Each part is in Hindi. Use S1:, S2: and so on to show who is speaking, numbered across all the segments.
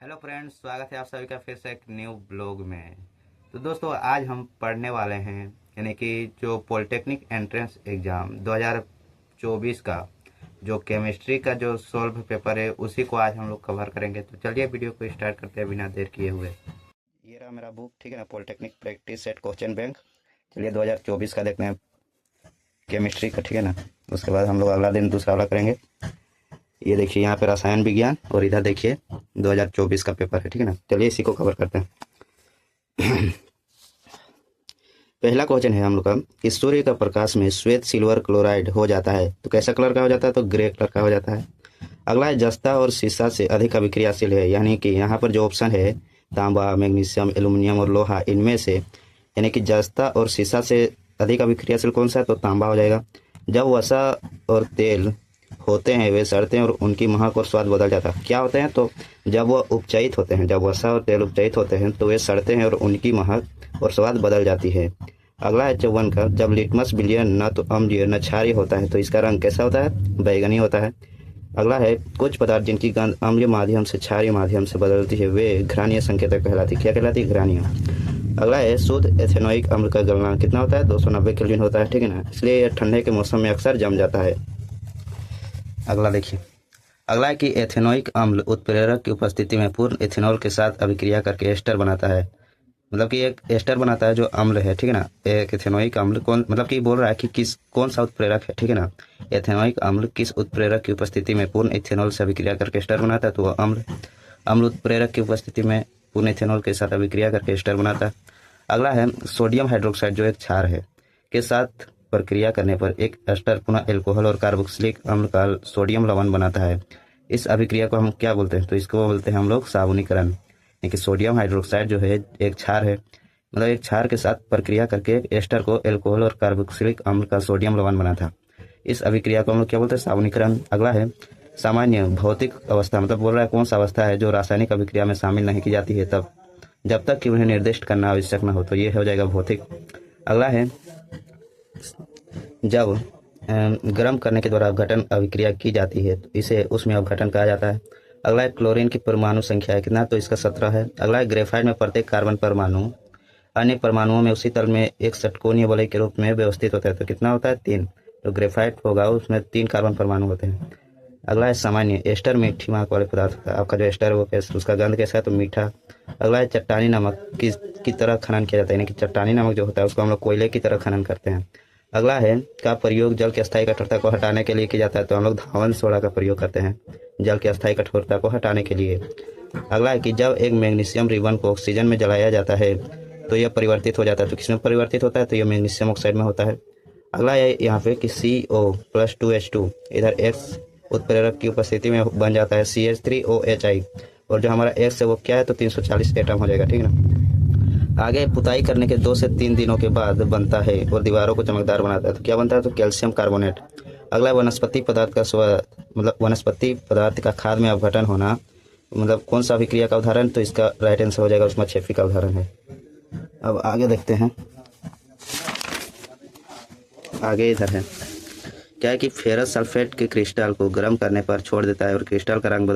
S1: हेलो फ्रेंड्स, स्वागत है आप सभी का फिर से एक न्यू ब्लॉग में। तो दोस्तों, आज हम पढ़ने वाले हैं यानी कि जो पॉलिटेक्निक एंट्रेंस एग्ज़ाम 2024 का जो केमिस्ट्री का जो सॉल्व पेपर है उसी को आज हम लोग कवर करेंगे। तो चलिए वीडियो को स्टार्ट करते हैं बिना देर किए हुए। ये रहा मेरा बुक, ठीक है ना, polytechnic practice set question bank. चलिए 2024 का देखते हैं केमिस्ट्री का, ठीक है ना। उसके बाद हम लोग अगला दिन दूसरा वाला करेंगे। ये देखिए यहाँ पे रसायन विज्ञान और इधर देखिए 2024 का पेपर है, ठीक है ना। चलिए इसी को कवर करते हैं। पहला क्वेश्चन है हम लोग का कि सूर्य का प्रकाश में श्वेत सिल्वर क्लोराइड हो जाता है तो कैसा कलर का हो जाता है, तो ग्रे कलर का हो जाता है। अगला है जस्ता और सीसा से अधिक अभिक्रियाशील है, यानी कि यहाँ पर जो ऑप्शन है तांबा, मैग्नीशियम, एल्यूमिनियम और लोहा, इनमें से यानी कि जस्ता और सीसा से अधिक अभिक्रियाशील कौन सा है, तो तांबा हो जाएगा। जब वसा और तेल होते हैं वे सड़ते हैं और उनकी महक और स्वाद बदल जाता है। क्या होते हैं, तो जब वह उपचयित होते हैं, जब वसा और तेल उपचयित होते हैं तो वे सड़ते हैं और उनकी महक और स्वाद बदल जाती है। अगला है 54 का, जब लिटमस विलयन न तो अम्लीय न क्षारीय होता है तो इसका रंग कैसा होता है, बैगनी होता है। अगला है कुछ पदार्थ जिनकी गंध अम्लीय माध्यम से क्षारीय माध्यम से बदलती है वे घ्राणीय संकेतक कहलाती है। क्या कहलाती है, घ्राणीय। अगला है शुद्ध एथेनोइक अम्ल का गलनांक कितना होता है, 290 केल्विन होता है, ठीक है ना। इसलिए यह ठंडे के मौसम में अक्सर जम जाता है। अगला देखिए, अगला है कि एथेनोइक अम्ल उत्प्रेरक की उपस्थिति में पूर्ण एथेनॉल के साथ अभिक्रिया करके एस्टर बनाता है। मतलब कि एक एस्टर बनाता है जो अम्ल है, ठीक है ना। एक एथेनोइक अम्ल कौन, मतलब कि बोल रहा है कि किस कौन सा उत्प्रेरक है, ठीक है ना। एथेनोइक अम्ल किस उत्प्रेरक की उपस्थिति में पूर्ण एथेनॉल से अभिक्रिया करके एस्टर बनाता है, तो वह अम्ल उत्प्रेरक की उपस्थिति में पूर्ण एथेनॉल के साथ अभिक्रिया करके एस्टर बनाता है। अगला है सोडियम हाइड्रोक्साइड जो एक क्षार है के साथ प्रक्रिया करने पर एक एस्टर पुनः एल्कोहल और कार्बोक्सिलिक अम्ल का सोडियम लवण बनाता है। इस अभिक्रिया को हम क्या बोलते हैं, तो इसको बोलते हैं हम लोग साबुनीकरण। यानी कि सोडियम हाइड्रोक्साइड जो है एक क्षार है, मतलब एक क्षार के साथ प्रक्रिया करके एक एस्टर को एल्कोहल और कार्बोक्सिलिक अम्ल का सोडियम लवण बना था। इस अभिक्रिया को हम लोग क्या बोलते हैं, साबुनीकरण। अगला है सामान्य भौतिक अवस्था, मतलब बोल रहा है कौन सा अवस्था है जो रासायनिक अभिक्रिया में शामिल नहीं की जाती है तब जब तक कि उन्हें निर्दिष्ट करना आवश्यक न हो, तो ये हो जाएगा भौतिक। अगला है जब गर्म करने के द्वारा अपघटन अभिक्रिया की जाती है तो इसे उसमें अपघटन कहा जाता है। अगला है क्लोरीन की परमाणु संख्या है कितना, तो इसका 17 है। अगला है ग्रेफाइट में प्रत्येक कार्बन परमाणु अन्य परमाणुओं में उसी तल में एक षटकोणीय वलय के रूप में व्यवस्थित होता है, तो कितना होता है, 3। तो ग्रेफाइट होगा उसमें 3 कार्बन परमाणु होते हैं। अगला है सामान्य एस्टर मीठी महक वाले पदार्थ होता है। आपका जो एस्टर है वो कैसे, उसका गंध कैसा है, तो मीठा। अगला है चट्टानी नमक की तरह खनन किया जाता है, यानी कि चट्टानी नमक जो होता है उसको हम लोग कोयले की तरह खनन करते हैं। अगला है का प्रयोग जल की अस्थायी कठोरता को हटाने के लिए किया जाता है, तो हम लोग धावन सोडा का प्रयोग करते हैं जल की अस्थायी कठोरता को हटाने के लिए। अगला है कि जब एक मैग्नीशियम रिबन को ऑक्सीजन में जलाया जाता है तो यह परिवर्तित हो जाता है, तो किसमें परिवर्तित होता है, तो यह मैग्नीशियम ऑक्साइड में होता है। अगला है यहाँ पे कि CO+2H2 इधर X उत्प्रेरक की उपस्थिति में बन जाता है CH3OHI, और जो हमारा X है वो क्या है, तो 340 एटम हो जाएगा, ठीक है ना। आगे पुताई करने के 2 से 3 दिनों के बाद बनता है और दीवारों को चमकदार बनाता है, तो क्या बनता है, तो कैल्शियम कार्बोनेट। अगला वनस्पति पदार्थ का मतलब वनस्पति पदार्थ का खाद में अपघटन होना, मतलब कौन सा अभिक्रिया का उदाहरण, तो इसका राइट आंसर हो जाएगा उसमें छेफी का उदाहरण है। अब आगे देखते हैं, आगे इधर है क्या है कि फेरस सल्फेट के क्रिस्टल को गर्म करने पर छोड़ देता है और क्रिस्टल का रंग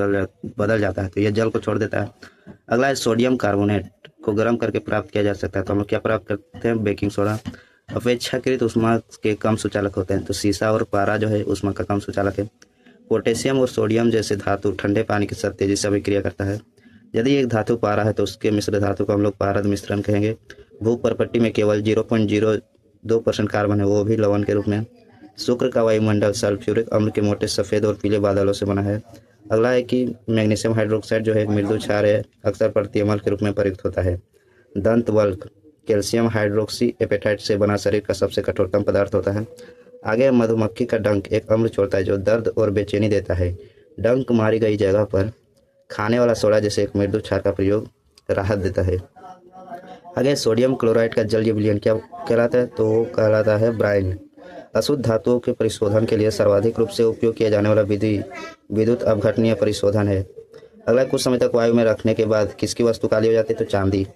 S1: बदल जाता है, तो यह जल को छोड़ देता है। अगला है सोडियम कार्बोनेट को गर्म करके प्राप्त किया जा सकता है, तो हम लोग क्या प्राप्त करते हैं, बेकिंग सोडा। अपेक्षाकृत ऊष्मा के कम सुचालक होते हैं, तो सीसा और पारा जो है ऊष्मा का कम सुचालक है। पोटेशियम और सोडियम जैसे धातु ठंडे पानी के साथ तेजी से अभिक्रिया करता है। यदि एक धातु पारा है तो उसके मिश्र धातु को हम लोग पारद मिश्रण कहेंगे। भूपर्पट्टी में केवल 0.02% कार्बन है, वो भी लवण के रूप में। शुक्र का वायुमंडल सल्फ्यूरिक अम्ल के मोटे सफ़ेद और पीले बादलों से बना है। अगला है कि मैग्नीशियम हाइड्रोक्साइड जो है एक मृदु क्षार है, अक्सर प्रतिअम्ल के रूप में प्रयुक्त होता है। दंत वल्क कैल्शियम हाइड्रोक्सी एपेटाइट से बना शरीर का सबसे कठोरतम पदार्थ होता है। आगे मधुमक्खी का डंक एक अम्ल छोड़ता है जो दर्द और बेचैनी देता है। डंक मारी गई जगह पर खाने वाला सोडा जैसे एक मृदु क्षार का प्रयोग राहत देता है। आगे सोडियम क्लोराइड का जलीय विलयन क्या कहलाता है, तो वो कहलाता है ब्राइन। अशुद्ध धातुओं के परिशोधन के लिए सर्वाधिक रूप से उपयोग किया जाने वाला विधि विद्युत अपघटनीय परिशोधन है। अगला कुछ समय तक वायु में रखने के बाद किसकी वस्तु काली हो जाती है, तो चांदी।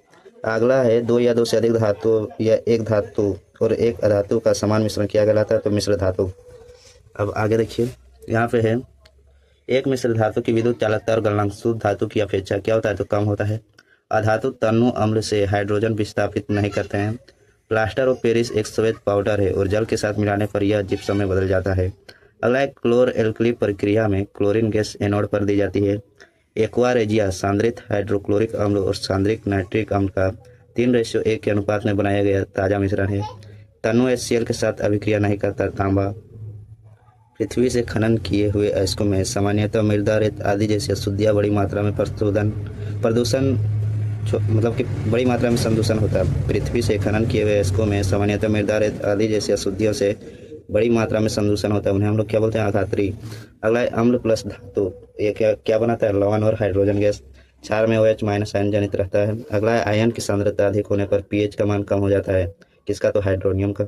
S1: अगला है 2 या 2 से अधिक धातु या एक धातु और एक अधातु का समान मिश्रण किया कहलाता है, तो मिश्र धातु। अब आगे देखिए, यहाँ पे है एक मिश्र धातु की विद्युत चालकता और गलनांक शुद्ध धातु की अपेक्षा क्या होता है तो कम होता है। अधातु तनु अम्ल से हाइड्रोजन विस्थापित नहीं करते हैं। प्लास्टर ऑफ पेरिस एक श्वेत पाउडर है और जल के साथ मिलाने पर यह जिप्सम में बदल जाता है। अगला एक क्लोर एल्कली प्रक्रिया में क्लोरीन गैस एनोड पर दी जाती है। एक्वा रेजिया सांद्रित हाइड्रोक्लोरिक अम्ल और सांद्रित नाइट्रिक अम्ल का 3:1 के अनुपात में बनाया गया ताज़ा मिश्रण है। तनु HCl के साथ अभिक्रिया नहीं करता। तांबा पृथ्वी से खनन किए हुए अयस्कों में सामान्यतः मृदा रेत आदि जैसी अशुद्धियाँ बड़ी मात्रा में प्रदूषण मतलब कि बड़ी मात्रा में संदूषण होता है। पृथ्वी से खनन किए हुए अयस्कों में सामान्यतः मृदा रेत आदि जैसी अशुद्धियों से बड़ी मात्रा में संदूषण होता है, उन्हें हम लोग क्या बोलते हैं अधात्री। अगला है अम्ल प्लस धातु, ये क्या क्या बनाता है लवण और हाइड्रोजन गैस। क्षार में OH- आयन जनित रहता है। अगला है आयन की सांद्रता अधिक होने पर pH का मान कम हो जाता है, किसका तो हाइड्रोनियम का।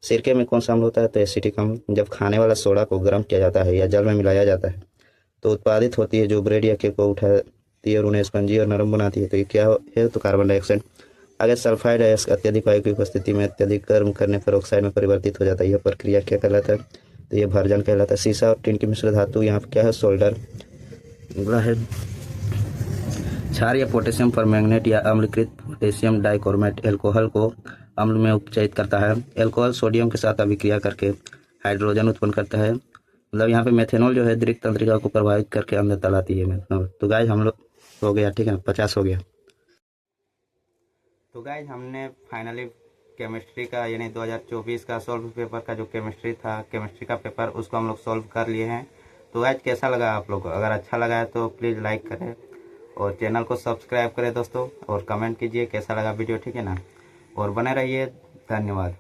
S1: सिरके में कौन सा अम्ल होता है तो एसिटिक अम्ल। जब खाने वाला सोडा को गर्म किया जाता है या जल में मिलाया जाता है तो उत्पादित होती है जो ब्रेड या केक को उठाती है और उन्हें स्पंजी और नरम बनाती है, तो ये क्या है तो कार्बन डाइऑक्साइड। आगे सल्फाइड अयस्क अत्यधिक वायु की उपस्थिति में अत्यधिक गर्म करने पर ऑक्साइड में परिवर्तित हो जाता है, यह प्रक्रिया क्या कहलाता है तो ये भर्जन कहलाता है। सीसा और टिन की मिश्र धातु यहाँ पर क्या है सोल्डर। अगला है क्षार या पोटेशियम परमैंगनेट या अम्लीकृत पोटेशियम डाइक्रोमेट एल्कोहल को अम्ल में उपचयित करता है। एल्कोहल सोडियम के साथ अभिक्रिया करके हाइड्रोजन उत्पन्न करता है। मतलब यहाँ पे मेथेनॉल जो है दृढ़ तंत्रिका को प्रभावित करके अंदर तलाती है मेथेनॉल। तो गाइज हम लोग हो गया, ठीक है ना, 50 हो गया। तो गाइज हमने फाइनली केमिस्ट्री का यानी 2024 का सॉल्व पेपर का जो केमिस्ट्री था, केमिस्ट्री का पेपर, उसको हम लोग सॉल्व कर लिए हैं। तो गाइज कैसा लगा आप लोग को? अगर अच्छा लगा है तो प्लीज़ लाइक करें और चैनल को सब्सक्राइब करें दोस्तों, और कमेंट कीजिए कैसा लगा वीडियो, ठीक है ना, और बने रहिए। धन्यवाद।